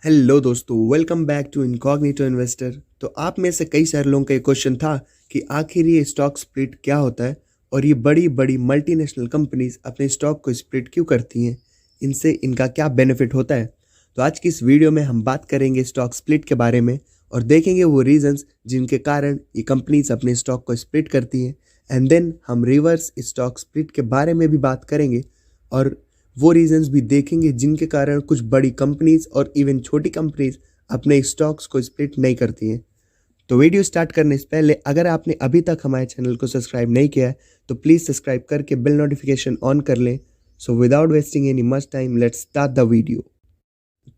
Hello दोस्तों, welcome back to incognito investor. तो आप में से कई सारे लोगों का ये क्वेश्चन था कि आखिर ये स्टॉक स्प्लिट क्या होता है और ये बड़ी बड़ी मल्टीनेशनल कंपनीज अपने स्टॉक को स्प्लिट क्यों करती हैं, इनसे इनका क्या बेनिफिट होता है। तो आज की इस वीडियो में हम बात करेंगे स्टॉक स्प्लिट के बारे में और देखेंगे वो रीजंस जिनके कारण ये कंपनीज अपने स्टॉक को स्प्लिट करती हैं। एंड देन हम रिवर्स स्टॉक स्प्लिट के बारे में भी बात करेंगे और वो रीजंस भी देखेंगे जिनके कारण कुछ बड़ी कंपनीज और इवन छोटी कंपनीज अपने स्टॉक्स को स्प्लिट नहीं करती हैं। तो वीडियो स्टार्ट करने से पहले अगर आपने अभी तक हमारे चैनल को सब्सक्राइब नहीं किया है तो प्लीज़ सब्सक्राइब करके बेल नोटिफिकेशन ऑन कर लें। So without wasting any much time let's start the video.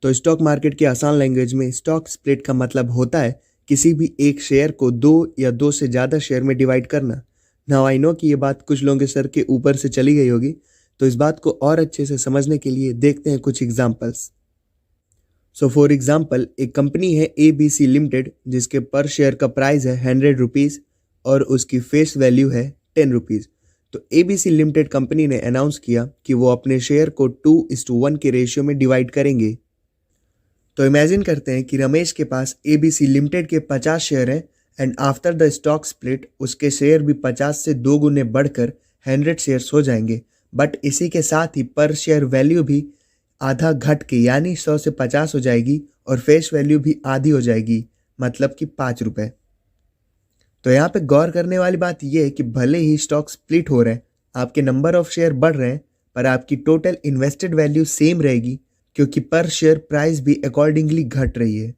तो स्टॉक मार्केट की आसान लैंग्वेज में स्टॉक स्प्लिट का मतलब होता है किसी भी एक शेयर को दो या दो से ज़्यादा शेयर में डिवाइड करना। नाउ आई नो कि ये बात कुछ लोगों के सर के ऊपर से चली गई होगी, तो इस बात को और अच्छे से समझने के लिए देखते हैं कुछ एग्जाम्पल्स। सो फॉर एग्जाम्पल, एक कंपनी है ABC लिमिटेड जिसके पर शेयर का प्राइस है 100 रुपीज़ और उसकी फेस वैल्यू है 10 रुपीज़। तो ABC लिमिटेड कंपनी ने अनाउंस किया कि वो अपने शेयर को 2:1 के रेशियो में डिवाइड करेंगे। तो इमेजिन करते हैं कि रमेश के पास ABC लिमिटेड के 50 शेयर हैं and after the stock split उसके शेयर भी 50 से 2 गुने बढ़कर 100 शेयर्स हो जाएंगे। बट इसी के साथ ही पर शेयर वैल्यू भी आधा घट के यानी 100 से 50 हो जाएगी और फेस वैल्यू भी आधी हो जाएगी, मतलब कि 5 रुपये। तो यहाँ पे गौर करने वाली बात यह है कि भले ही स्टॉक स्प्लिट हो रहे हैं, आपके नंबर ऑफ शेयर बढ़ रहे हैं, पर आपकी टोटल इन्वेस्टेड वैल्यू सेम रहेगी क्योंकि पर शेयर प्राइस भी अकॉर्डिंगली घट रही है।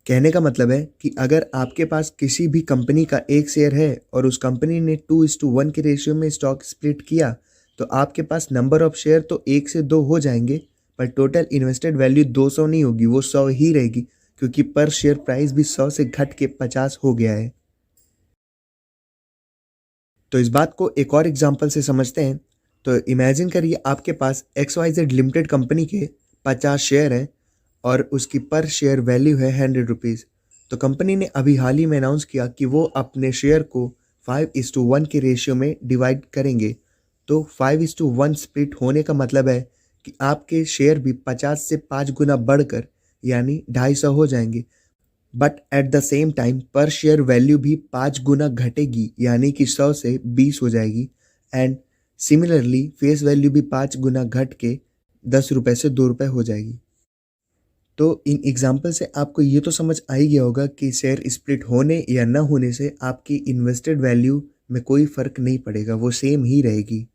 कहने का मतलब है कि अगर आपके पास किसी भी कंपनी का एक शेयर है और उस कंपनी ने 2:1 के रेशियो में स्टॉक स्प्लिट किया तो आपके पास नंबर ऑफ शेयर तो 1 से 2 हो जाएंगे, पर टोटल इन्वेस्टेड वैल्यू 200 नहीं होगी, वो 100 ही रहेगी क्योंकि पर शेयर प्राइस भी 100 से घट के 50 हो गया है। तो इस बात को एक और एग्जांपल से समझते हैं। तो इमेजिन करिए आपके पास XYZ लिमिटेड कंपनी के 50 शेयर हैं और उसकी पर शेयर वैल्यू है 100 रुपीज़। तो कंपनी ने अभी हाल ही में अनाउंस किया कि वो अपने शेयर को 5:1 के रेशियो में डिवाइड करेंगे। तो 5:1 स्प्लिट होने का मतलब है कि आपके शेयर भी 50 से 5 गुना बढ़कर यानी 250 हो जाएंगे। But at the same time पर शेयर वैल्यू भी 5 गुना घटेगी यानी कि 100 से 20 हो जाएगी। एंड सिमिलरली फेस वैल्यू भी 5 गुना घट के 10 रुपये से 2 रुपये हो जाएगी। तो इन एग्जाम्पल से आपको ये तो समझ आ ही गया होगा कि शेयर स्प्लिट होने या न होने से आपकी इन्वेस्टेड वैल्यू में कोई फ़र्क नहीं पड़ेगा, वो सेम ही रहेगी।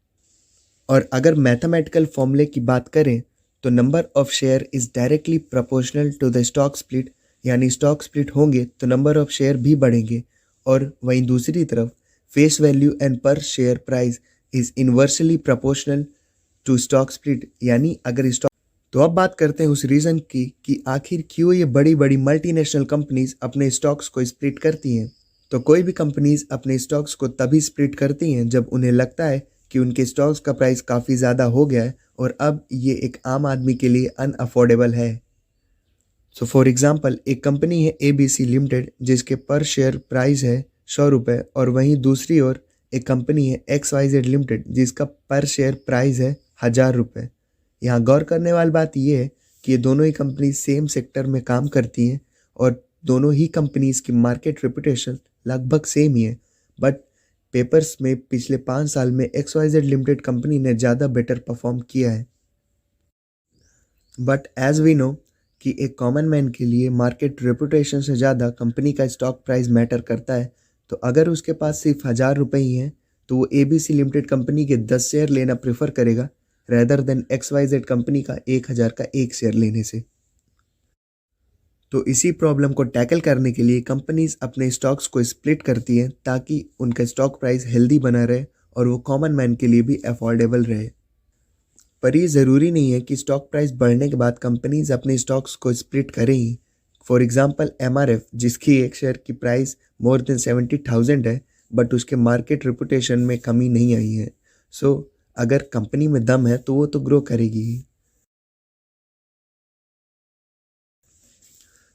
और अगर मैथमेटिकल फॉर्मूले की बात करें तो number of share is directly proportional to the stock split, यानी स्टॉक स्प्लिट होंगे तो नंबर ऑफ शेयर भी बढ़ेंगे। और वहीं दूसरी तरफ face value and per share price is inversely proportional to stock split, यानी अगर स्टॉक। तो अब बात करते हैं उस रीज़न की कि आखिर क्यों ये बड़ी बड़ी मल्टीनेशनल कंपनीज अपने स्टॉक्स को स्प्लिट करती हैं। तो कोई भी कंपनीज अपने स्टॉक्स को तभी स्प्लिट करती हैं जब उन्हें लगता है कि उनके स्टॉक्स का प्राइस काफ़ी ज़्यादा हो गया है और अब ये एक आम आदमी के लिए अनअफोर्डेबल है। सो फॉर एग्जांपल, एक कंपनी है ABC लिमिटेड जिसके पर शेयर प्राइस है 100 रुपये और वहीं दूसरी ओर एक कंपनी है XYZ लिमिटेड जिसका पर शेयर प्राइस है 1000 रुपये। यहाँ गौर करने वाली बात यह है कि ये दोनों ही कंपनी सेम सेक्टर में काम करती हैं और दोनों ही कंपनीज की मार्केट रेपुटेशन लगभग सेम ही है। बट पेपर्स में पिछले 5 साल में XYZ लिमिटेड कंपनी ने ज़्यादा बेटर परफॉर्म किया है। बट एज वी नो कि एक कॉमन मैन के लिए मार्केट रेपुटेशन से ज़्यादा कंपनी का स्टॉक प्राइस मैटर करता है। तो अगर उसके पास सिर्फ 1000 रुपये ही हैं तो वो ABC लिमिटेड कंपनी के 10 शेयर लेना प्रेफर करेगा रेदर देन XYZ कंपनी का 1000 का एक शेयर लेने से। तो इसी प्रॉब्लम को टैकल करने के लिए कंपनीज अपने स्टॉक्स को स्प्लिट करती हैं ताकि उनका स्टॉक प्राइस हेल्दी बना रहे और वो कॉमन मैन के लिए भी अफोर्डेबल रहे। पर ये ज़रूरी नहीं है कि स्टॉक प्राइस बढ़ने के बाद कंपनीज अपने स्टॉक्स को स्प्लिट करें ही। फॉर एग्जांपल MRF जिसकी एक शेयर की प्राइस मोर देन 70,000 है बट उसके मार्केट रेपुटेशन में कमी नहीं आई है। सो अगर कंपनी में दम है तो वो तो ग्रो करेगी ही।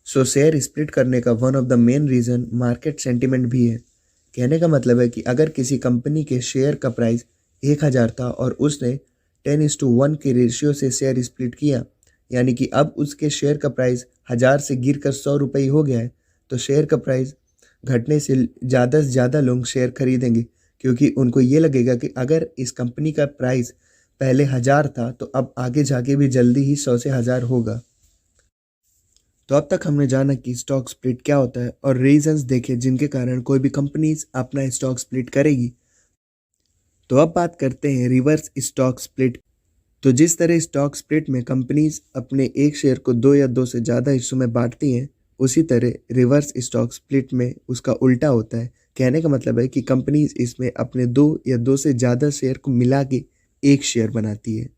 सो शेयर स्प्लिट करने का one of the main reason market sentiment भी है। कहने का मतलब है कि अगर किसी कंपनी के शेयर का प्राइस 1000 था और उसने 10:1 के रेशियो से शेयर स्प्लिट किया, यानी कि अब उसके शेयर का प्राइस 1000 से गिर कर 100 रुपये ही हो गया है, तो शेयर का प्राइस घटने से ज़्यादा लोग शेयर खरीदेंगे, क्योंकि उनको ये लगेगा कि अगर इस कंपनी का प्राइस पहले 1000 था तो अब आगे जाके भी जल्दी ही 100 से 1000 होगा। तो अब तक हमने जाना कि स्टॉक स्प्लिट क्या होता है और रीजंस देखे जिनके कारण कोई भी कंपनीज अपना स्टॉक स्प्लिट करेगी। तो अब बात करते हैं रिवर्स स्टॉक स्प्लिट। तो जिस तरह स्टॉक स्प्लिट में कंपनीज अपने एक शेयर को दो या दो से ज़्यादा हिस्सों में बांटती हैं, उसी तरह रिवर्स स्टॉक स्प्लिट में उसका उल्टा होता है। कहने का मतलब है कि कंपनीज इसमें अपने दो या दो से ज़्यादा शेयर को मिला के एक शेयर बनाती है।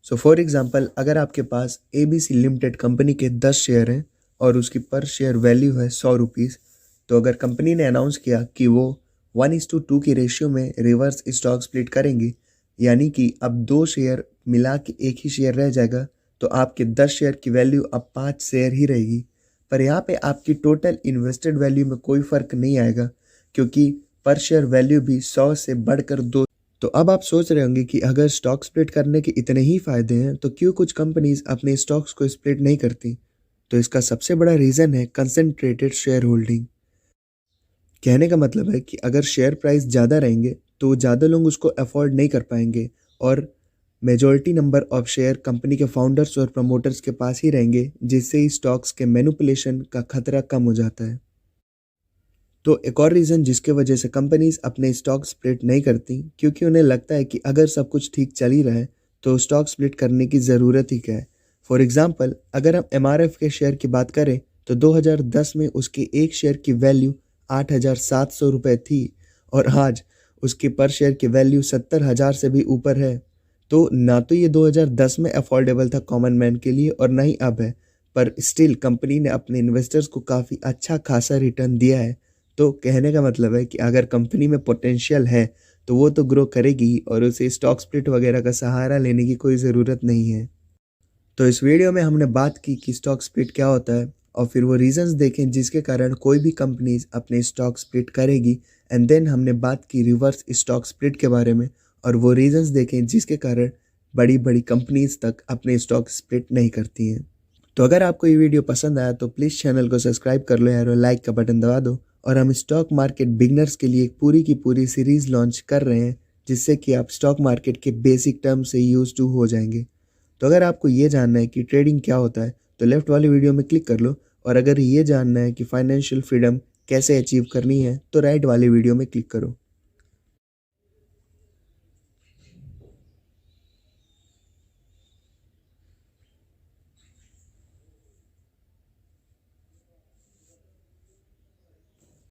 सो फॉर एग्जांपल, अगर आपके पास ABC लिमिटेड कंपनी के 10 शेयर हैं और उसकी पर शेयर वैल्यू है 100 रुपीज़, तो अगर कंपनी ने अनाउंस किया कि वो 1:2 की रेशियो में रिवर्स स्टॉक स्प्लिट करेंगी, यानी कि अब 2 शेयर मिला के एक ही शेयर रह जाएगा, तो आपके 10 शेयर की वैल्यू अब 5 शेयर ही रहेगी। पर यहाँ पे आपकी टोटल इन्वेस्टेड वैल्यू में कोई फ़र्क नहीं आएगा, क्योंकि पर शेयर वैल्यू भी 100 से बढ़कर 2। तो अब आप सोच रहे होंगे कि अगर स्टॉक स्प्लिट करने के इतने ही फ़ायदे हैं, तो क्यों कुछ कंपनीज अपने स्टॉक्स को स्प्लिट नहीं करती? तो इसका सबसे बड़ा रीज़न है कंसंट्रेटेड शेयर होल्डिंग। कहने का मतलब है कि अगर शेयर प्राइस ज़्यादा रहेंगे तो ज़्यादा लोग उसको अफोर्ड नहीं कर पाएंगे और majority number of share company के फाउंडर्स और प्रमोटर्स के पास ही रहेंगे, जिससे ही स्टॉक्स के मैनिपुलेशन का खतरा कम हो जाता है। तो एक और रीज़न जिसके वजह से कंपनीज अपने स्टॉक स्प्लिट नहीं करती, क्योंकि उन्हें लगता है कि अगर सब कुछ ठीक चल ही रहा है तो स्टॉक स्प्लिट करने की ज़रूरत ही क्या है। फॉर एग्जांपल, अगर हम MRF के शेयर की बात करें तो 2010 में उसके एक शेयर की वैल्यू 8,700 रुपये थी और आज उसकी पर शेयर की वैल्यू 70,000 से भी ऊपर है। तो ना तो ये 2010 में अफोर्डेबल था कॉमन मैन के लिए और ना ही अब है, पर स्टिल कंपनी ने अपने इन्वेस्टर्स को काफ़ी अच्छा खासा रिटर्न दिया है। तो कहने का मतलब है कि अगर कंपनी में पोटेंशियल है तो वो तो ग्रो करेगी और उसे स्टॉक स्प्लिट वगैरह का सहारा लेने की कोई ज़रूरत नहीं है। तो इस वीडियो में हमने बात की कि स्टॉक स्प्लिट क्या होता है और फिर वो रीजंस देखें जिसके कारण कोई भी कंपनीज अपने स्टॉक स्प्लिट करेगी, एंड देन हमने बात की रिवर्स स्टॉक स्प्लिट के बारे में और वो रीजंस देखें जिसके कारण बड़ी बड़ी कंपनीज तक अपने स्टॉक स्प्लिट नहीं करती हैं। तो अगर आपको ये वीडियो पसंद आया तो प्लीज़ चैनल को सब्सक्राइब कर लो यार और लाइक का बटन दबा दो। और हम स्टॉक मार्केट बिगनर्स के लिए एक पूरी की पूरी सीरीज़ लॉन्च कर रहे हैं, जिससे कि आप स्टॉक मार्केट के बेसिक टर्म से यूज टू हो जाएंगे। तो अगर आपको ये जानना है कि ट्रेडिंग क्या होता है तो लेफ्ट वाली वीडियो में क्लिक कर लो, और अगर ये जानना है कि फाइनेंशियल फ्रीडम कैसे अचीव करनी है तो राइट वाली वीडियो में क्लिक करो।